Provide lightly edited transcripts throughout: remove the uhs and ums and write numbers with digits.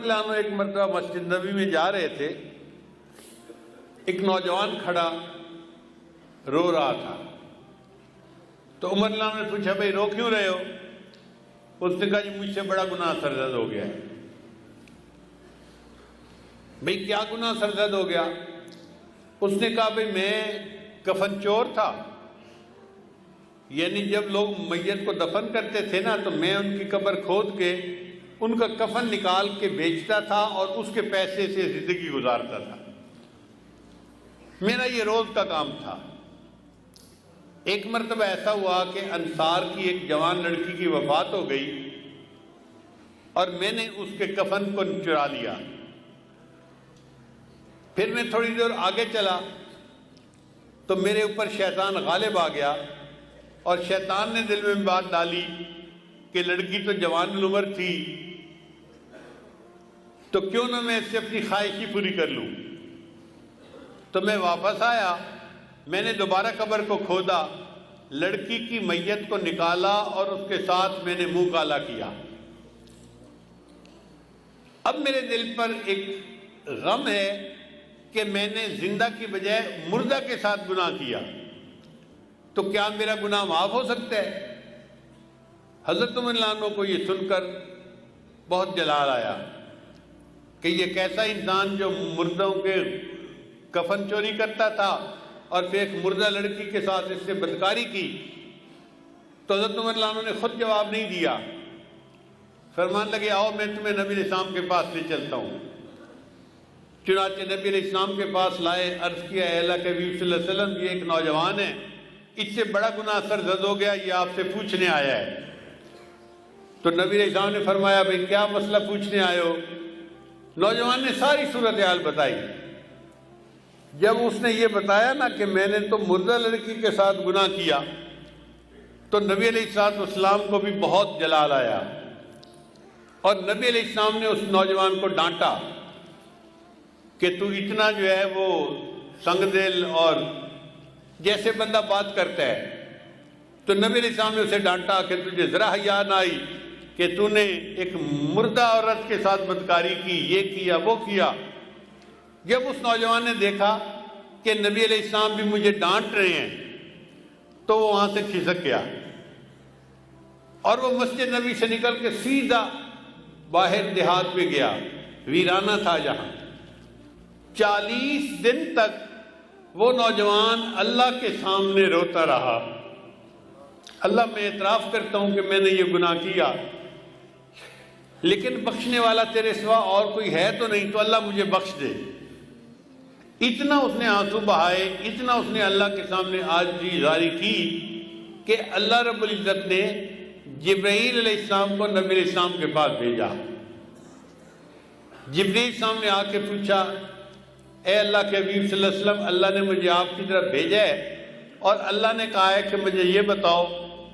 عنہ ایک مرتبہ مسجد نبی میں جا رہے تھے، ایک نوجوان کھڑا رو رہا تھا، تو عمر رضی اللہ عنہ نے پوچھا بھائی رو کیوں رہے ہو؟ اس نے کہا جی مجھ سے بڑا گناہ سرزد ہو گیا ہے۔ بھئی کیا گناہ سرزد ہو گیا؟ اس نے کہا بھئی میں کفن چور تھا، یعنی جب لوگ میت کو دفن کرتے تھے نا تو میں ان کی قبر کھود کے ان کا کفن نکال کے بیچتا تھا اور اس کے پیسے سے زندگی گزارتا تھا، میرا یہ روز کا کام تھا۔ ایک مرتبہ ایسا ہوا کہ انصار کی ایک جوان لڑکی کی وفات ہو گئی اور میں نے اس کے کفن کو چرا لیا۔ پھر میں تھوڑی دیر آگے چلا تو میرے اوپر شیطان غالب آ گیا اور شیطان نے دل میں بات ڈالی کہ لڑکی تو جوان العمر تھی تو کیوں نہ میں اس سے اپنی خواہش ہی پوری کر لوں۔ تو میں واپس آیا، میں نے دوبارہ قبر کو کھودا، لڑکی کی میت کو نکالا اور اس کے ساتھ میں نے منہ کالا کیا۔ اب میرے دل پر ایک غم ہے کہ میں نے زندہ کی بجائے مردہ کے ساتھ گناہ کیا، تو کیا میرا گناہ معاف ہو سکتا ہے؟ حضرت عمر رضی اللہ عنہ کو یہ سن کر بہت جلال آیا کہ یہ کیسا انسان جو مردوں کے کفن چوری کرتا تھا اور پھر ایک مردہ لڑکی کے ساتھ اس سے بدکاری کی۔ تو حضرت عمر رضی اللہ عنہ نے خود جواب نہیں دیا، فرمان لگے آؤ میں تمہیں نبی علیہ السلام کے پاس لے چلتا ہوں۔ چنانچہ نبی علیہ السلام کے پاس لائے، عرض کیا اے اللہ کے حبیب صلی اللہ علیہ وسلم یہ ایک نوجوان ہے، اس سے بڑا گناہ سرزد ہو گیا، یہ آپ سے پوچھنے آیا ہے۔ تو نبی علیہ السلام نے فرمایا بھئی کیا مسئلہ پوچھنے آئے ہو؟ نوجوان نے ساری صورتحال بتائی۔ جب اس نے یہ بتایا نا کہ میں نے تو مردہ لڑکی کے ساتھ گناہ کیا، تو نبی علیہ السلام کو بھی بہت جلال آیا اور نبی علیہ السلام نے اس نوجوان کو ڈانٹا کہ تو اتنا جو ہے وہ سنگ دل اور جیسے بندہ بات کرتا ہے۔ تو نبی علیہ السلام نے اسے ڈانٹا کہ تجھے ذرا حیا نہ آئی کہ تو نے ایک مردہ عورت کے ساتھ بدکاری کی، یہ کیا وہ کیا۔ جب اس نوجوان نے دیکھا کہ نبی علیہ السلام بھی مجھے ڈانٹ رہے ہیں تو وہ وہاں سے کھسک گیا اور وہ مسجد نبی سے نکل کے سیدھا باہر دیہات میں گیا، ویرانہ تھا جہاں۔ 40 دن تک وہ نوجوان اللہ کے سامنے روتا رہا، اللہ میں اعتراف کرتا ہوں کہ میں نے یہ گناہ کیا، لیکن بخشنے والا تیرے سوا اور کوئی ہے تو نہیں، تو اللہ مجھے بخش دے۔ اتنا اس نے آنسو بہائے، اتنا اس نے اللہ کے سامنے عاجزی ظاہر کی کہ اللہ رب العزت نے جبرائیل علیہ السلام کو نبی علیہ السلام کے پاس بھیجا۔ جبرائیل السلام نے آ کے پوچھا اے اللہ کے حبیب صلی اللہ علیہ وسلم، اللہ نے مجھے آپ کی طرف بھیجا ہے اور اللہ نے کہا ہے کہ مجھے یہ بتاؤ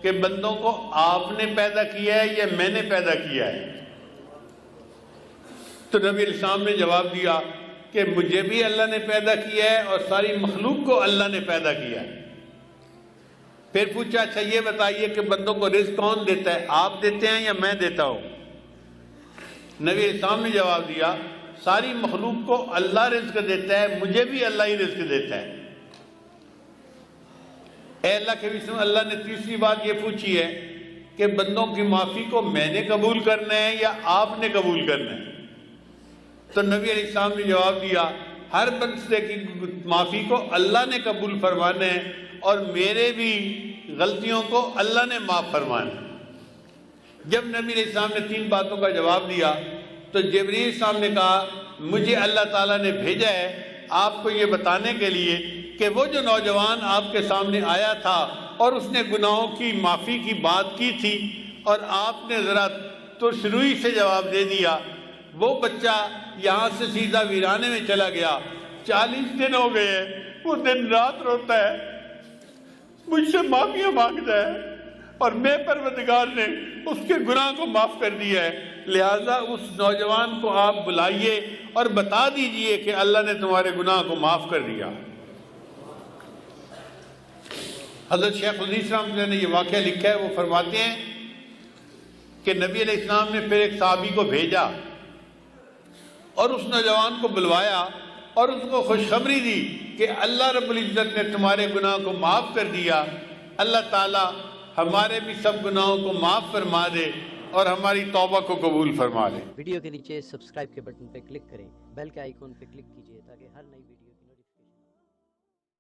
کہ بندوں کو آپ نے پیدا کیا ہے یا میں نے پیدا کیا ہے؟ تو نبی علیہ السلام نے جواب دیا کہ مجھے بھی اللہ نے پیدا کیا ہے اور ساری مخلوق کو اللہ نے پیدا کیا ہے۔ پھر پوچھا اچھا یہ بتائیے کہ بندوں کو رزق کون دیتا ہے، آپ دیتے ہیں یا میں دیتا ہوں؟ نبی علیہ السلام نے جواب دیا ساری مخلوق کو اللہ رزق دیتا ہے، مجھے بھی اللہ ہی رزق دیتا ہے۔ اے اللہ کے رسول، اللہ نے تیسری بات یہ پوچھی ہے کہ بندوں کی معافی کو میں نے قبول کرنا ہے یا آپ نے قبول کرنا ہے؟ تو نبی علیہ السلام نے جواب دیا ہر بندے کی معافی کو اللہ نے قبول فرمانا ہے اور میرے بھی غلطیوں کو اللہ نے معاف فرمانا ہے۔ جب نبی علیہ السلام نے 3 باتوں کا جواب دیا تو جبرائیل السلام نے کہا مجھے اللہ تعالیٰ نے بھیجا ہے آپ کو یہ بتانے کے لیے کہ وہ جو نوجوان آپ کے سامنے آیا تھا اور اس نے گناہوں کی معافی کی بات کی تھی اور آپ نے ذرا ترش روئی سے جواب دے دیا، وہ بچہ یہاں سے سیدھا ویرانے میں چلا گیا۔ 40 دن ہو گئے، وہ دن رات روتا ہے، مجھ سے معافیاں مانگتا ہے اور میں پروردگار نے اس کے گناہ کو معاف کر دیا ہے۔ لہٰذا اس نوجوان کو آپ بلائیے اور بتا دیجئے کہ اللہ نے تمہارے گناہ کو معاف کر دیا۔ حضرت شیخ الحدیث رحمۃ اللہ نے یہ واقعہ لکھا ہے، وہ فرماتے ہیں کہ نبی علیہ السلام نے پھر ایک صحابی کو بھیجا اور اس نوجوان کو بلوایا اور اس کو خوشخبری دی کہ اللہ رب العزت نے تمہارے گناہ کو معاف کر دیا. اللہ تعالی ہمارے بھی سب گناہوں کو معاف فرما دے اور ہماری توبہ کو قبول فرما لے. ویڈیو کے نیچے سبسکرائب کے بٹن پہ کلک کریں، بیل کے آئیکن پہ کلک کیجئے تاکہ ہر نئی ویڈیو